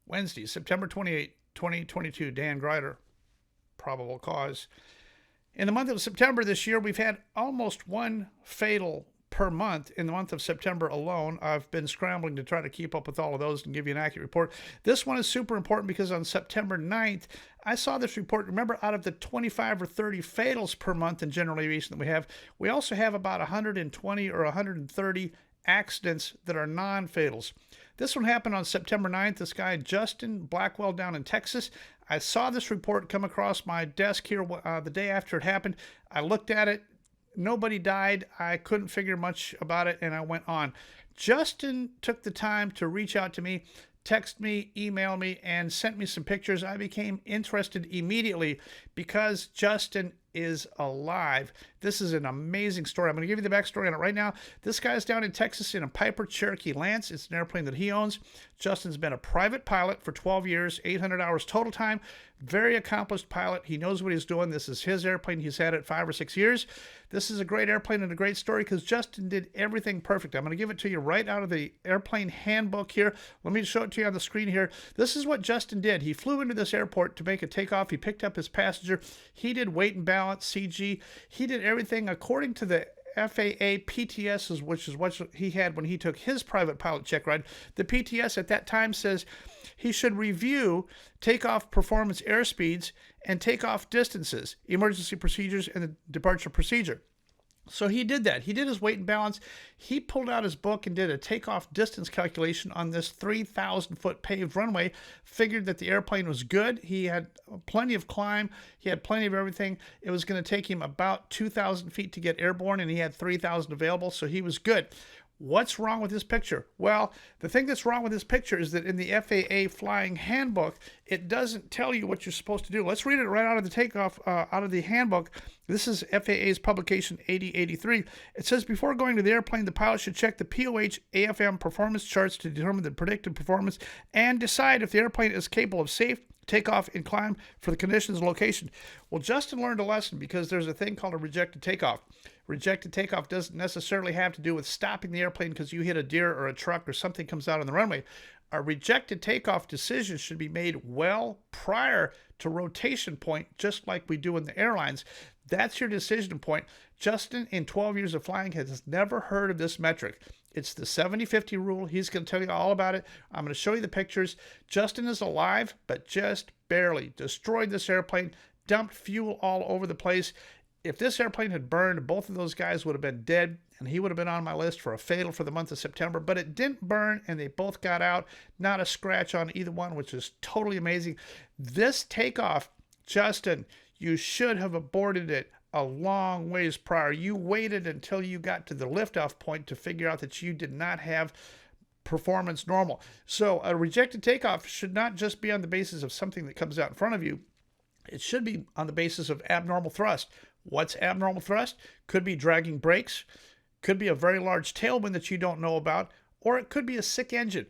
Wednesday, September 28, 2022. DanGryder, probable cause. In the month of September this year, we've had almost one fatal per month in the month of September alone. I've been scrambling to try to keep up with all of those and give you an accurate report. This one is super important because on September 9th, I saw this report. Remember, out of the 25 or 30 fatals per month in general aviation that we also have about 120 or 130 accidents that are non-fatals. This one happened on September 9th. This guy, Justin Blackwell, down in Texas. I saw this report come across my desk here the day after it happened. I looked at it. Nobody died. I couldn't figure much about it, and I went on. Justin took the time to reach out to me, text me, email me, and sent me some pictures. I became interested immediately because Justin is alive. This is an amazing story. I'm going to give you the backstory on it right now. This guy's down in Texas in a Piper Cherokee Lance. It's an airplane that he owns. Justin's been a private pilot for 12 years, 800 hours total time. Very accomplished pilot. He knows what he's doing. This is his airplane. He's had it 5 or 6 years. This is a great airplane and a great story because Justin did everything perfect. I'm going to give it to you right out of the airplane handbook here. Let me show it to you on the screen here. This is what Justin did. He flew into this airport to make a takeoff. He picked up his passenger. He did weight and balance, CG. He did everything according to the FAA PTS, which is what he had when he took his private pilot check ride. The PTS at that time says he should review takeoff performance airspeeds and takeoff distances, emergency procedures, and the departure procedure. So he did that. He did his weight and balance. He pulled out his book and did a takeoff distance calculation on this 3,000-foot paved runway, figured that the airplane was good. He had plenty of climb. He had plenty of everything. It was going to take him about 2,000 feet to get airborne, and he had 3,000 available, so he was good. What's wrong with this picture? Well, the thing that's wrong with this picture is that in the FAA flying handbook, it doesn't tell you what you're supposed to do. Let's read it right out of the takeoff, out of the handbook. This is FAA's publication 8083. It says, before going to the airplane, the pilot should check the POH AFM performance charts to determine the predicted performance and decide if the airplane is capable of safe takeoff and climb for the conditions and location. Well, Justin learned a lesson because there's a thing called a rejected takeoff. Rejected takeoff doesn't necessarily have to do with stopping the airplane because you hit a deer or a truck or something comes out on the runway. A rejected takeoff decision should be made well prior to rotation point, just like we do in the airlines. That's your decision point. Justin, in 12 years of flying, has never heard of this metric. It's the 70-50 rule. He's going to tell you all about it. I'm going to show you the pictures. Justin is alive, but just barely. Destroyed this airplane, dumped fuel all over the place. If this airplane had burned, both of those guys would have been dead, and he would have been on my list for a fatal for the month of September. But it didn't burn, and they both got out. Not a scratch on either one, which is totally amazing. This takeoff, Justin, you should have aborted it a long ways prior. You waited until you got to the liftoff point to figure out that you did not have performance normal. So a rejected takeoff should not just be on the basis of something that comes out in front of you. It should be on the basis of abnormal thrust. What's abnormal thrust? Could be dragging brakes, could be a very large tailwind that you don't know about, or it could be a sick engine.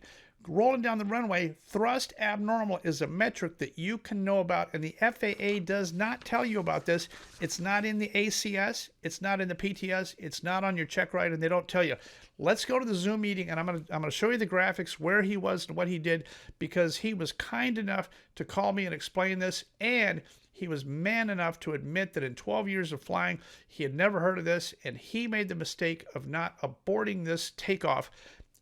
Rolling down the runway, thrust abnormal is a metric that you can know about, and the FAA does not tell you about this. It's not in the ACS, it's not in the PTS, it's not on your check ride, and they don't tell you. Let's go to the Zoom meeting, and I'm gonna show you the graphics, where he was and what he did, because he was kind enough to call me and explain this, and he was man enough to admit that in 12 years of flying, he had never heard of this, and he made the mistake of not aborting this takeoff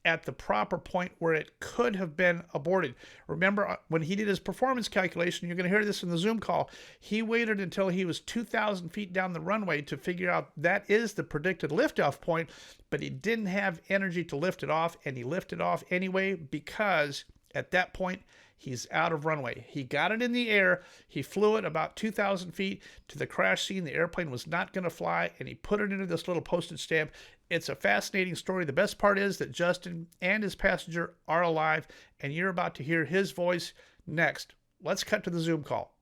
at the proper point where it could have been aborted. Remember, when he did his performance calculation, you're going to hear this in the Zoom call, he waited until he was 2,000 feet down the runway to figure out that is the predicted liftoff point, but he didn't have energy to lift it off, and he lifted off anyway because at that point, he's out of runway. He got it in the air. He flew it about 2,000 feet to the crash scene. The airplane was not going to fly, and he put it into this little postage stamp. It's a fascinating story. The best part is that Justin and his passenger are alive, and you're about to hear his voice next. Let's cut to the Zoom call.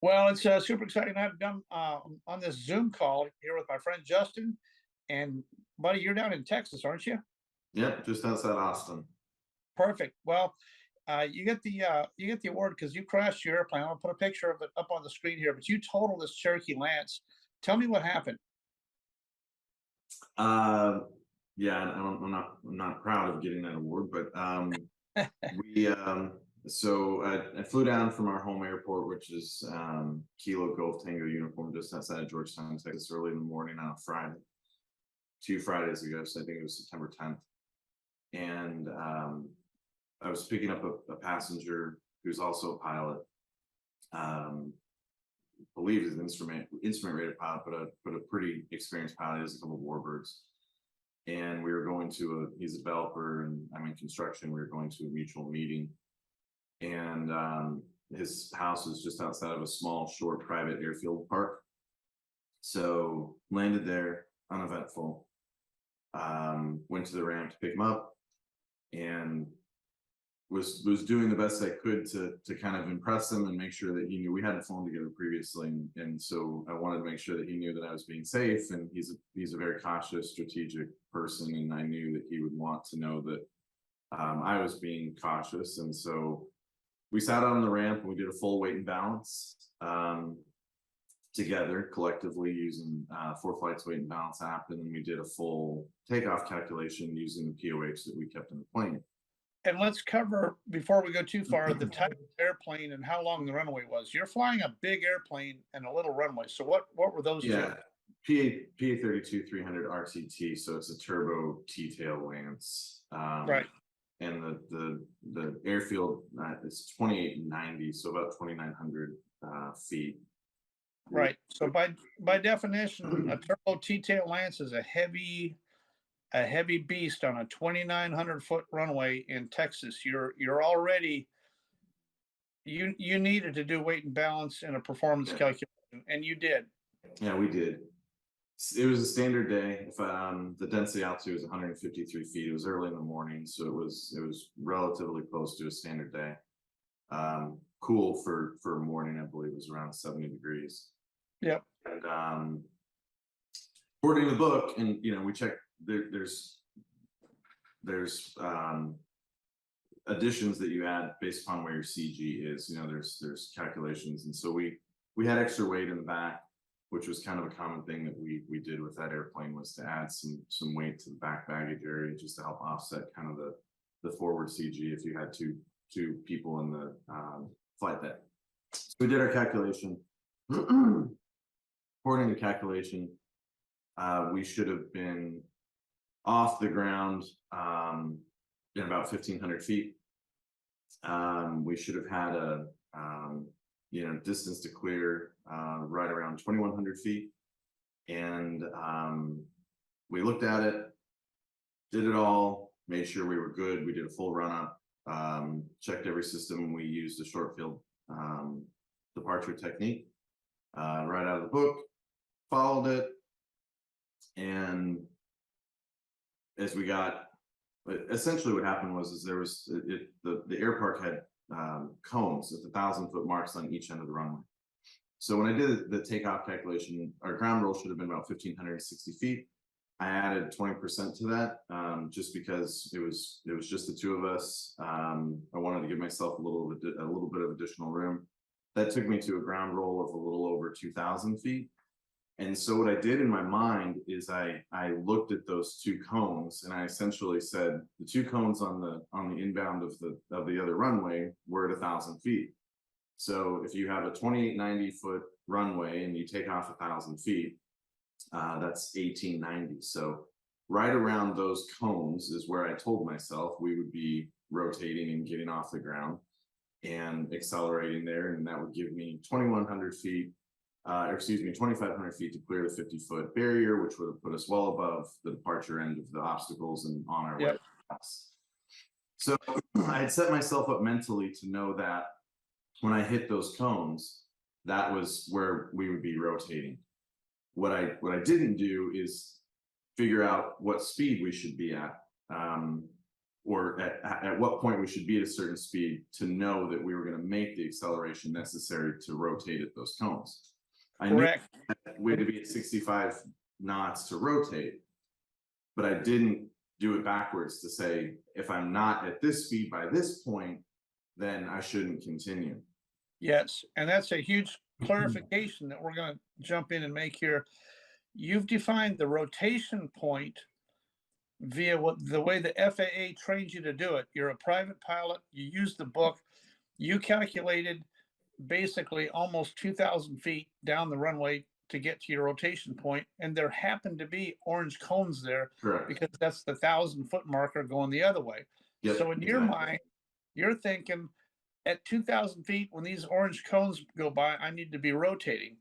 Well, it's super exciting to have done on this Zoom call here with my friend Justin. And buddy, you're down in Texas, aren't you? Yep, just outside Austin. Perfect. Well, you get the award because you crashed your airplane. I'll put a picture of it up on the screen here. But you totaled this Cherokee Lance. Tell me what happened. Yeah, I'm not proud of getting that award, but I flew down from our home airport, which is Kilo Golf Tango Uniform, just outside of Georgetown, Texas, early in the morning on a Friday, 2 Fridays ago. So I think it was September 10th. And I was picking up a passenger who's also a pilot. Believe he's an instrument rated pilot, but a pretty experienced pilot. He has a couple of warbirds. And we were going to he's a developer and I'm in construction. We were going to a mutual meeting. And his house is just outside of a small, short private airfield park. So landed there, uneventful. Went to the ramp to pick him up, and was doing the best I could to kind of impress him and make sure that he knew we hadn't flown together previously, and so I wanted to make sure that he knew that I was being safe. And he's a very cautious, strategic person, and I knew that he would want to know that I was being cautious. And so we sat out on the ramp and we did a full weight and balance together collectively using 4Flight's weight and balance app, and then we did a full takeoff calculation using the POH that we kept in the plane. And let's cover, before we go too far, the type of airplane and how long the runway was. You're flying a big airplane and a little runway. So what were those Yeah, two? PA-32-300 RTT, so it's a turbo T-tail Lance. Right. And the airfield is 2890, so about 2,900 feet. Right. So by definition, a turbo T-tail Lance is a heavy beast on a 2,900-foot runway in Texas. You're already you needed to do weight and balance and a performance calculation, and you did. Yeah, we did. It was a standard day. If the density altitude was 153 feet, it was early in the morning, so it was relatively close to a standard day. Cool for a morning, I believe it was around 70 degrees. Yep. And according to the book, and we checked. There's additions that you add based upon where your CG is. There's calculations, and so we had extra weight in the back, which was kind of a common thing that we did with that airplane, was to add some weight to the back baggage area just to help offset kind of the forward CG if you had two people in the flight deck. So we did our calculation. According to calculation, we should have been off the ground in about 1,500 feet. We should have had a distance to clear right around 2,100 feet. And we looked at it, did it all, made sure we were good. We did a full run up, checked every system. We used a short field departure technique right out of the book, followed it, and as we got, essentially what happened was there was the air park had cones at the 1,000-foot marks on each end of the runway. So when I did the takeoff calculation, our ground roll should have been about 1,560 feet. I added 20% to that just because it was just the two of us. I wanted to give myself a little bit of additional room. That took me to a ground roll of a little over 2,000 feet. And so what I did in my mind is I looked at those two cones, and I essentially said the two cones on the inbound of the other runway were at 1,000 feet. So if you have a 2,890-foot runway and you take off 1,000 feet, that's 1,890. So right around those cones is where I told myself we would be rotating and getting off the ground and accelerating there, and that would give me 2,100 feet. 2,500 feet to clear the 50-foot barrier, which would have put us well above the departure end of the obstacles and on our way. So I had set myself up mentally to know that when I hit those cones, that was where we would be rotating. What I didn't do is figure out what speed we should be at, or at what point we should be at a certain speed to know that we were going to make the acceleration necessary to rotate at those cones. I knew we had to be at 65 knots to rotate, but I didn't do it backwards to say, if I'm not at this speed by this point, then I shouldn't continue. Yes, and that's a huge clarification that we're going to jump in and make here. You've defined the rotation point via what the way the FAA trains you to do it. You're a private pilot, you use the book, you calculated basically almost 2,000 feet down the runway to get to your rotation point, and there happened to be orange cones there Correct. because that's the 1,000-foot marker going the other way. Yep, So in your exactly. mind, you're thinking at 2,000 feet, when these orange cones go by, I need to be rotating.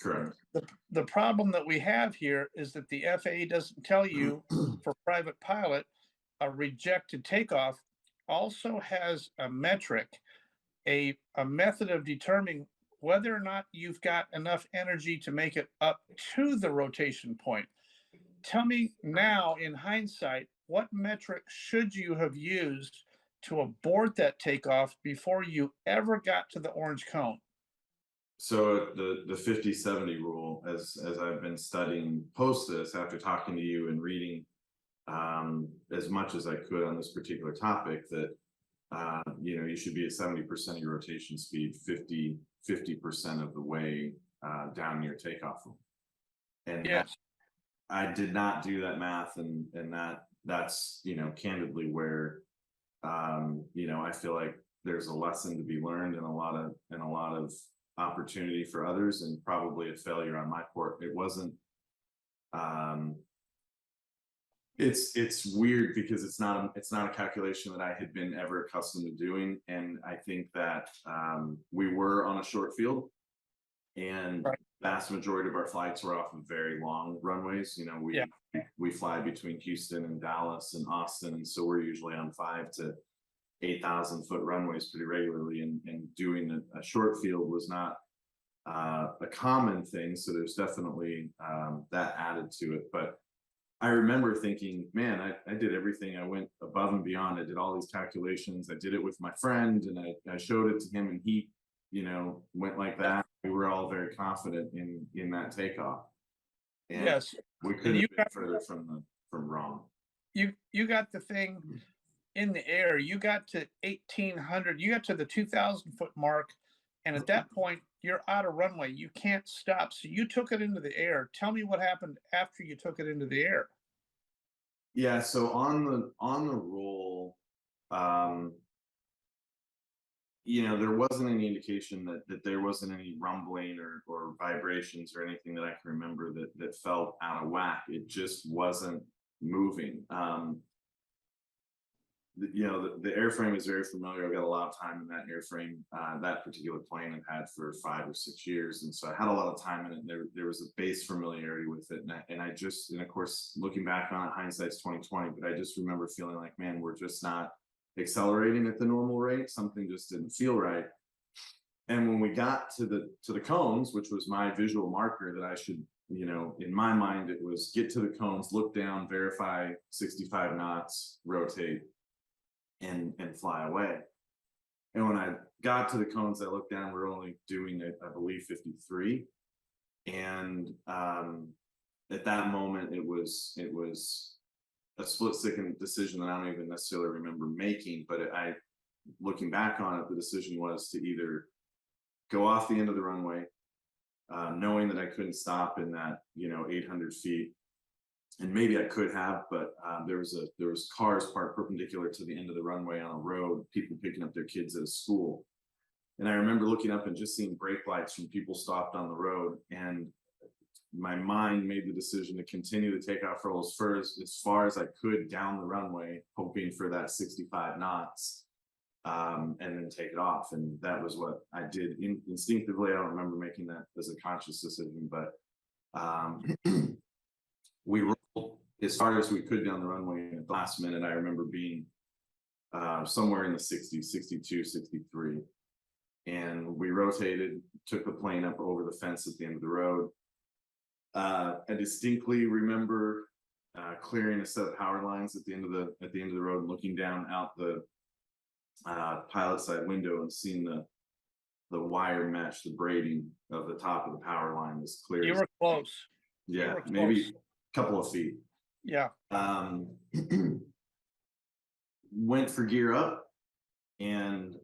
Correct. The problem that we have here is that the FAA doesn't tell you for private pilot, a rejected takeoff also has a metric, a method of determining whether or not you've got enough energy to make it up to the rotation point. Tell me now, in hindsight, what metric should you have used to abort that takeoff before you ever got to the orange cone? So the 50/70 rule, as I've been studying post this after talking to you and reading as much as I could on this particular topic, that you should be at 70% of your rotation speed 50% of the way down your takeoff. And Yes, I did not do that math, and that's candidly where I feel like there's a lesson to be learned, and a lot of opportunity for others, and probably a failure on my part. It wasn't. Um, it's weird because it's not a calculation that I had been ever accustomed to doing, and I think that we were on a short field, and right. vast majority of our flights were off of very long runways. Yeah. We fly between Houston and Dallas and Austin, and so we're usually on 5 to 8,000 foot runways pretty regularly, and doing a short field was not a common thing. So there's definitely that added to it. But I remember thinking, man, I did everything. I went above and beyond. I did all these calculations. I did it with my friend, and I showed it to him, and he, went like that. We were all very confident in that takeoff, and Yes. we And couldn't have been further from wrong. you got the thing in the air. You got to 1,800. You got to the 2,000-foot mark, and at that point, you're out of runway. You can't stop. So you took it into the air. Tell me what happened after you took it into the air. Yeah, so on the roll, um, there wasn't any indication that there wasn't any rumbling or vibrations or anything that I can remember that felt out of whack. It just wasn't moving. The airframe is very familiar. I've got a lot of time in that airframe. That particular plane I've had for 5 or 6 years, and so I had a lot of time in it. There was a base familiarity with it, and of course, looking back on it, hindsight's 2020. But I just remember feeling like, man, we're just not accelerating at the normal rate. Something just didn't feel right. And when we got to the cones, which was my visual marker that I should, in my mind, it was get to the cones, look down, verify 65 knots, rotate, and fly away. And when I got to the cones, I looked down. We're only doing, I believe, 53. And at that moment, it was a split-second decision that I don't even necessarily remember making. But looking back on it, the decision was to either go off the end of the runway, knowing that I couldn't stop in that 800 feet, and maybe I could have, but there was cars parked perpendicular to the end of the runway on a road, people picking up their kids at a school. And I remember looking up and just seeing brake lights from people stopped on the road, and my mind made the decision to continue the takeoff roll as far as I could down the runway, hoping for that 65 knots, and then take it off. And that was what I did instinctively. I don't remember making that as a conscious decision, but we rolled as far as we could down the runway. At the last minute, I remember being somewhere in the 60s, 62, 63. And we rotated, took the plane up over the fence at the end of the road. I distinctly remember clearing a set of power lines at the end of the road, and looking down out the pilot side window and seeing the wire mesh, the braiding of the top of the power line as clear. You were close. Yeah, maybe a couple of feet. Yeah. Went for gear up, and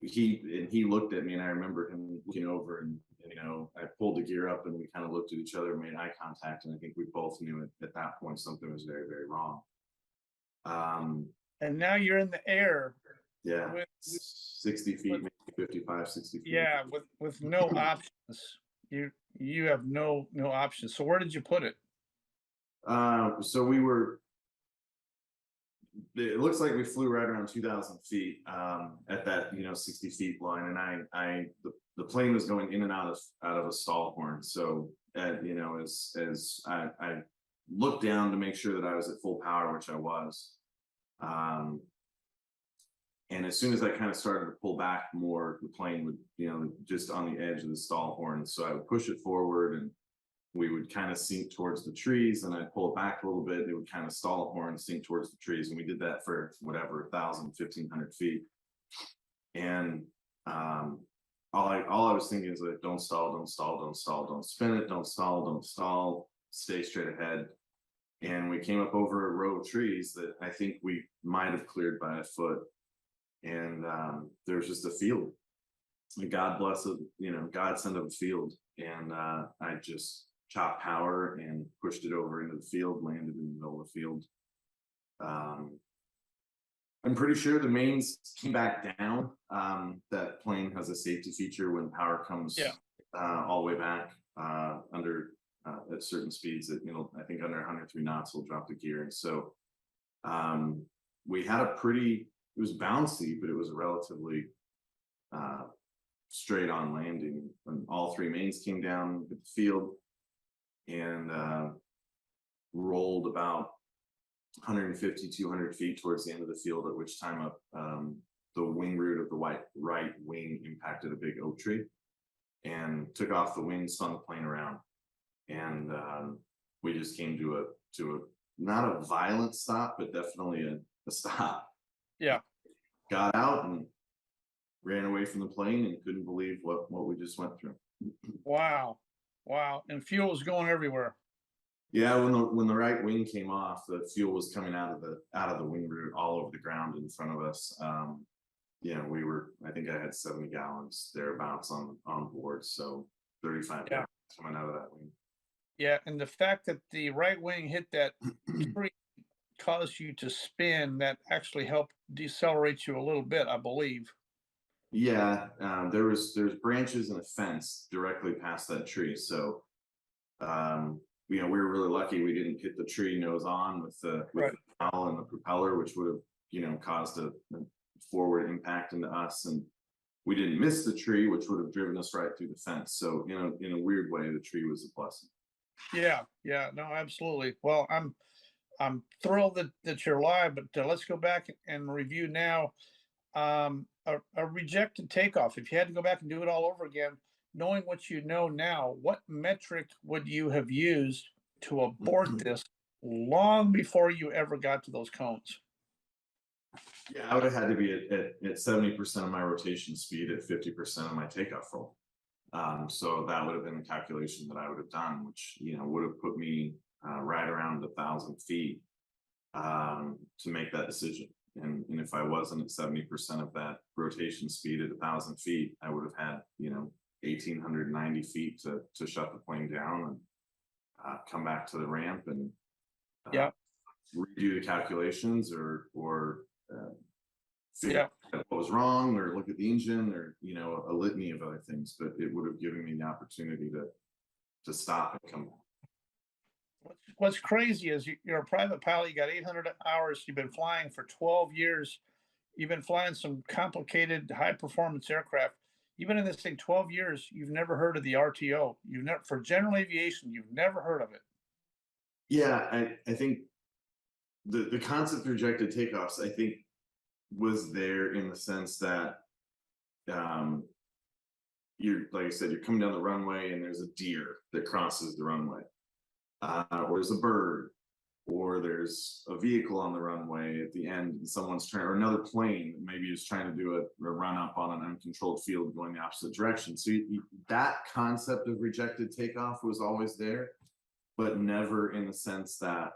he looked at me, and I remember him looking over, and you know, I pulled the gear up and we kind of looked at each other, made eye contact, and I think we both knew at that point something was very, very wrong. And now you're in the air. Yeah, With, 60 feet, maybe 55, 60 feet. yeah, with no options. You have no options. So where did you put it? So it looks like we flew right around 2,000 feet at that, you know, 60 feet line, and the plane was going in and out of a stall horn. So you know, as I looked down to make sure that I was at full power, which I was, and as soon as I kind of started to pull back more, the plane would, you know, just on the edge of the stall horn. So I would push it forward and we would kind of sink towards the trees, and I'd pull it back a little bit. It would kind of stall horn, sink towards the trees. And we did that for whatever, 1,000, 1,500 feet. And all I was thinking is like, don't stall, don't stall, don't stall, don't spin it, don't stall, don't stall, stay straight ahead. And we came up over a row of trees that I think we might have cleared by a foot. And there was just a field. And God bless it, you know, God sent a field. And I just chopped power and pushed it over into the field, landed in the middle of the field. I'm pretty sure the mains came back down. That plane has a safety feature when power comes all the way back under at certain speeds that, you know, I think under 103 knots will drop the gear. And so we had it was bouncy, but it was a relatively straight on landing when all three mains came down at the field and rolled about 150, 200 feet towards the end of the field, at which time the wing root of the right wing impacted a big oak tree and took off the wing, spun the plane around. And we just came to a not a violent stop, but definitely a stop. Yeah. Got out and ran away from the plane and couldn't believe what we just went through. Wow. And fuel was going everywhere. Yeah, when the right wing came off, the fuel was coming out of the wing root all over the ground in front of us. You know, I think I had 70 gallons thereabouts on board, so 35 gallons coming out of that wing. Yeah, and the fact that the right wing hit that tree caused you to spin, that actually helped decelerate you a little bit, I believe. Yeah, there's branches and a fence directly past that tree, so you know, we were really lucky we didn't hit the tree nose on with the prow and the propeller, which would have, you know, caused a forward impact into us, and we didn't miss the tree, which would have driven us right through the fence. So, you know, in a weird way, the tree was a blessing. Yeah, no, absolutely. Well, I'm thrilled that you're live, but let's go back and review now. A rejected takeoff. If you had to go back and do it all over again, knowing what you know now, what metric would you have used to abort this long before you ever got to those cones? Yeah, I would have had to be at 70% of my rotation speed at 50% of my takeoff roll. So that would have been the calculation that I would have done, which, you know, would have put me right around 1,000 feet to make that decision. And if I wasn't at 70% of that rotation speed at 1,000 feet, I would have had, you know, 1,890 feet to shut the plane down and come back to the ramp and redo the calculations or figure out what was wrong or look at the engine or, you know, a litany of other things. But it would have given me the opportunity to stop and come back. What's crazy is you're a private pilot. You got 800 hours. You've been flying for 12 years. You've been flying some complicated, high-performance aircraft. You've been in this thing 12 years. You've never heard of the RTO. You've never, for general aviation, you've never heard of it. Yeah, I think the concept of rejected takeoffs, I think, was there in the sense that you're, like I said, you're coming down the runway and there's a deer that crosses the runway. Or there's a bird, or there's a vehicle on the runway at the end, and someone's trying, or another plane maybe is trying to do a run up on an uncontrolled field going the opposite direction. So that concept of rejected takeoff was always there, but never in the sense that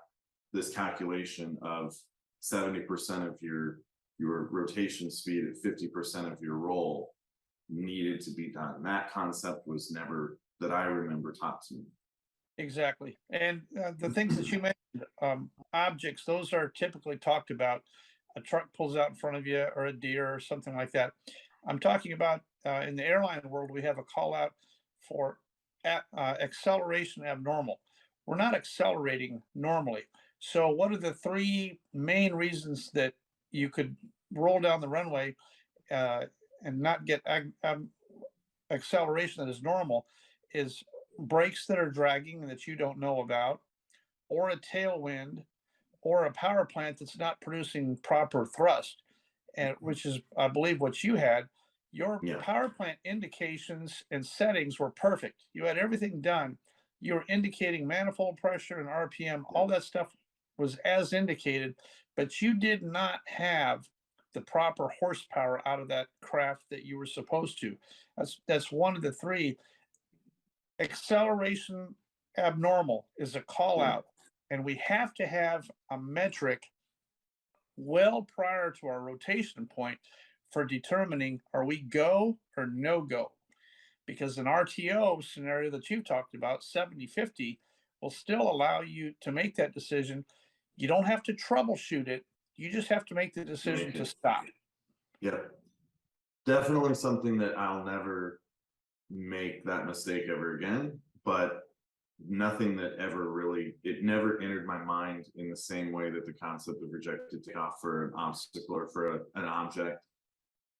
this calculation of 70% of your rotation speed at 50% of your roll needed to be done. That concept was never, that I remember, taught to me. Exactly. And the things that you mentioned, objects, those are typically talked about. A truck pulls out in front of you, or a deer, or something like that. I'm talking about in the airline world, we have a call out for acceleration abnormal. We're not accelerating normally. So, what are the three main reasons that you could roll down the runway uh, and not get acceleration that is normal? Is brakes that are dragging and that you don't know about, or a tailwind, or a power plant that's not producing proper thrust, and which is, I believe, what you had. Your Yeah. power plant indications and settings were perfect. You had everything done. You were indicating manifold pressure and RPM. All that stuff was as indicated, but you did not have the proper horsepower out of that craft that you were supposed to. That's one of the three. Acceleration abnormal is a call Yeah. out, and we have to have a metric well prior to our rotation point for determining, are we go or no go? Because an RTO scenario that you talked about, 70/50, will still allow you to make that decision. You don't have to troubleshoot it. You just have to make the decision Make to it. stop. Yep. Definitely something that I'll never make that mistake ever again, but nothing that ever really, it never entered my mind in the same way that the concept of rejected takeoff for an obstacle or for an object,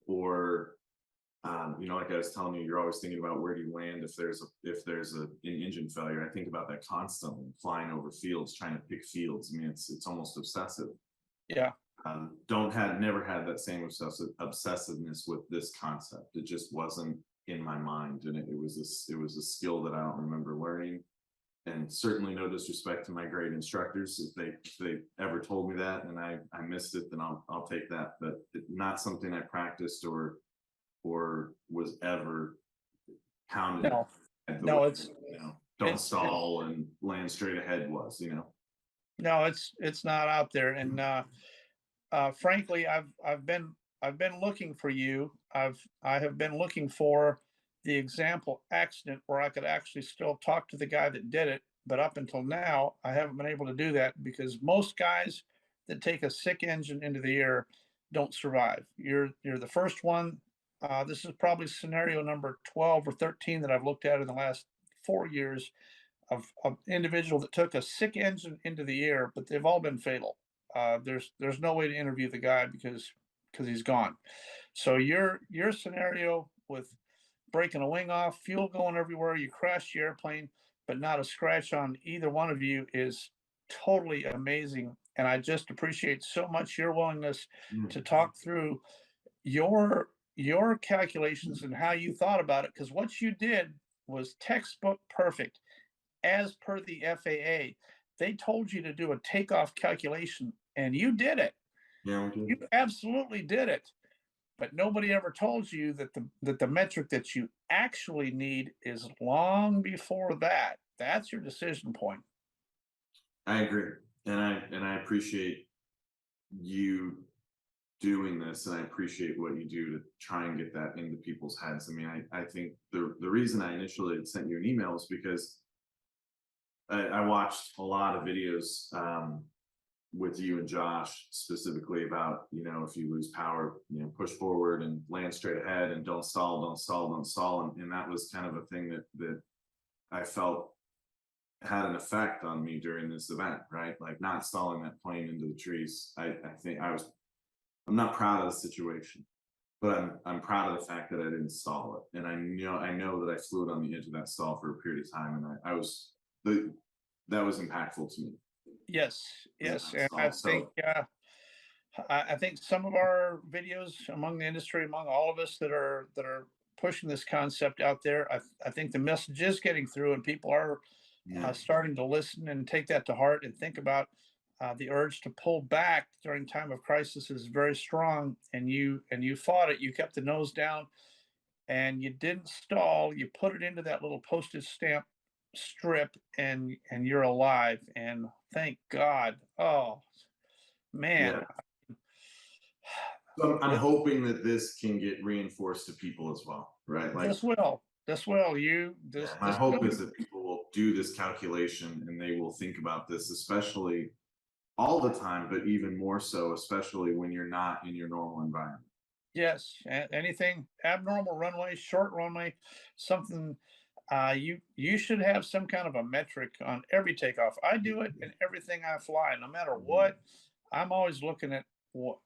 or like I was telling you, you're always thinking about where do you land if there's an engine failure. I think about that constantly, flying over fields, trying to pick fields. I mean, it's almost obsessive. Yeah. Never had that same obsessiveness with this concept. It just wasn't in my mind, and it was a skill that I don't remember learning. And certainly no disrespect to my great instructors, if they ever told me that and I missed it, then I'll take that. But not something I practiced or was ever pounded No, at the no, way, it's don't it's stall and land straight ahead was. no, it's not out there. And frankly, I've been looking for you. I have been looking for the example accident where I could actually still talk to the guy that did it. But up until now, I haven't been able to do that because most guys that take a sick engine into the air don't survive. You're the first one. This is probably scenario number 12 or 13 that I've looked at in the last 4 years of individual that took a sick engine into the air, but they've all been fatal. There's no way to interview the guy because he's gone. So your scenario with breaking a wing off, fuel going everywhere, you crash the airplane, but not a scratch on either one of you is totally amazing. And I just appreciate so much your willingness to Mm. talk through your calculations and how you thought about it. Because what you did was textbook perfect as per the FAA. They told you to do a takeoff calculation, and you did it. Yeah, we You do. absolutely did it. But nobody ever told you that the metric that you actually need is long before that. That's your decision point. I agree, and I appreciate you doing this, and I appreciate what you do to try and get that into people's heads. I mean, I think the reason I initially had sent you an email is because I watched a lot of videos with you and Josh specifically about, if you lose power, push forward and land straight ahead and don't stall, don't stall, don't stall. And that was kind of a thing that I felt had an effect on me during this event, right? Like not stalling that plane into the trees. I think I'm not proud of the situation, but I'm proud of the fact that I didn't stall it. And I know that I flew it on the edge of that stall for a period of time, and that was impactful to me. Yes, Was yes, that and stall. So I think some of our videos among the industry, among all of us that are pushing this concept out there, I think the message is getting through, and people are yeah, starting to listen and take that to heart and think about the urge to pull back during time of crisis is very strong. And you fought it. You kept the nose down, and you didn't stall. You put it into that little postage stamp strip, and you're alive. And thank God. Oh man. yeah. So I'm This, hoping that this can get reinforced to people as well. right? Like, This will. yeah, my This hope will. is that people will do this calculation and they will think about this, especially all the time, but even more so, especially when you're not in your normal environment. Yes, anything abnormal runway, short runway, something. You should have some kind of a metric on every takeoff. I do it in everything I fly, no matter Mhm. what. I'm always looking at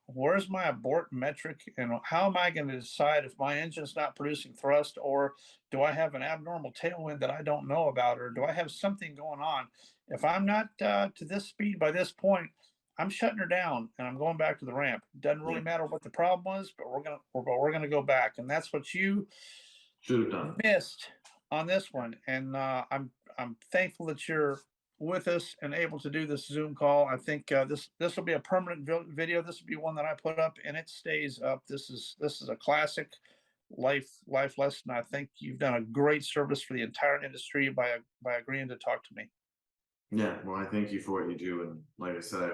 where's my abort metric, and how am I going to decide if my engine's not producing thrust, or do I have an abnormal tailwind that I don't know about, or do I have something going on? If I'm not to this speed by this point, I'm shutting her down and I'm going back to the ramp. Doesn't Yeah, really matter what the problem was, but we're gonna go back, and that's what you should have done. missed on this one. And I'm thankful that you're with us and able to do this Zoom call. I think this will be a permanent video. This will be one that I put up and it stays up. This is a classic life lesson. I think you've done a great service for the entire industry by agreeing to talk to me. Yeah, well, I thank you for what you do, and like I said,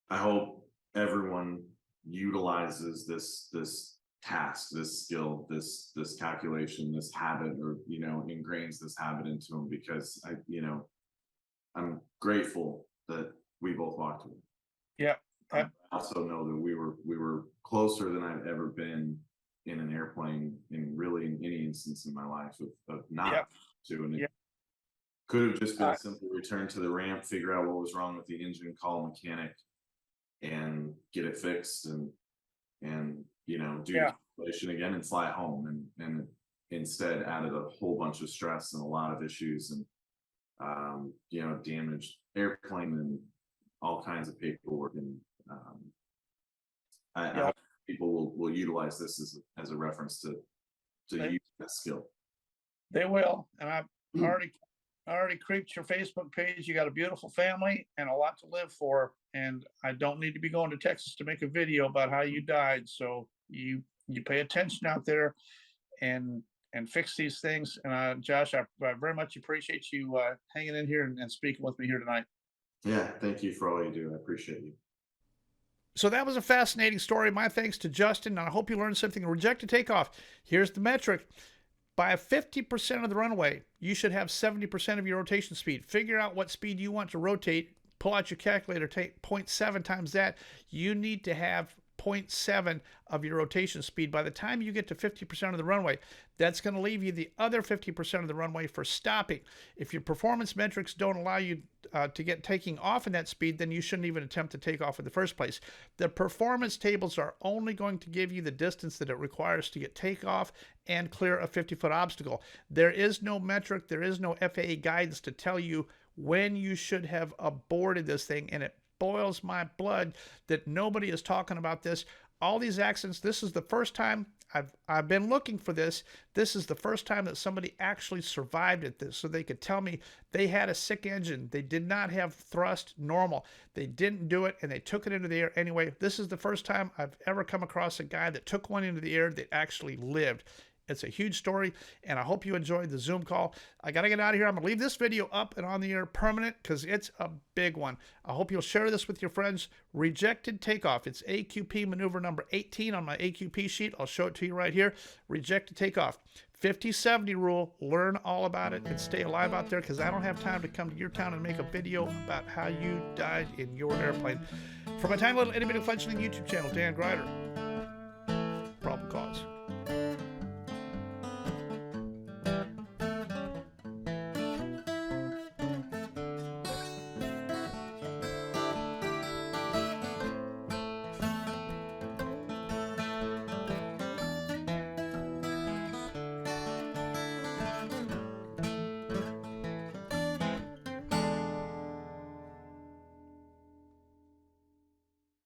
I hope everyone utilizes this task, this skill, this calculation, this habit, or ingrains this habit into them, because I'm grateful that we both walked with. Yeah. I also know that we were closer than I've ever been in an airplane, in really in any instance in my life of not Yep. to, and it Yep. could have just been Uh, a simple return to the ramp, figure out what was wrong with the engine, call a mechanic, and get it fixed, and do the yeah. calculation again and fly home, and instead added a whole bunch of stress and a lot of issues, and damaged airplane and all kinds of paperwork, and I Yeah. hope people will utilize this as a reference to They, use that skill. they will. And I've already I already creeped your Facebook page. You got a beautiful family and a lot to live for. And I don't need to be going to Texas to make a video about how you died. So you pay attention out there and fix these things. And Josh, I very much appreciate you hanging in here and speaking with me here tonight. Yeah, thank you for all you do. I appreciate you. So that was a fascinating story. My thanks to Justin. And I hope you learned something. Rejected takeoff. Here's the metric. By 50% of the runway, you should have 70% of your rotation speed. Figure out what speed you want to rotate. Pull out your calculator, take 0.7 times that. You need to have 0.7 of your rotation speed by the time you get to 50% of the runway. That's going to leave you the other 50% of the runway for stopping. If your performance metrics don't allow you to get taking off in that speed, then you shouldn't even attempt to take off in the first place. The performance tables are only going to give you the distance that it requires to get takeoff and clear a 50-foot obstacle. There is no metric, there is no FAA guidance to tell you when you should have aborted this thing, and it boils my blood that nobody is talking about this. All these accidents, this is the first time I've been looking for this. This is the first time that somebody actually survived at this, so they could tell me they had a sick engine. They did not have thrust normal. They didn't do it, and they took it into the air anyway. This is the first time I've ever come across a guy that took one into the air that actually lived. It's a huge story, and I hope you enjoyed the Zoom call. I got to get out of here. I'm going to leave this video up and on the air permanent because it's a big one. I hope you'll share this with your friends. Rejected takeoff. It's AQP maneuver number 18 on my AQP sheet. I'll show it to you right here. Rejected takeoff. 50-70 rule. Learn all about it and stay alive out there, because I don't have time to come to your town and make a video about how you died in your airplane. For my tiny little itty bitty fledgling YouTube channel, Dan Gryder. Problem cause.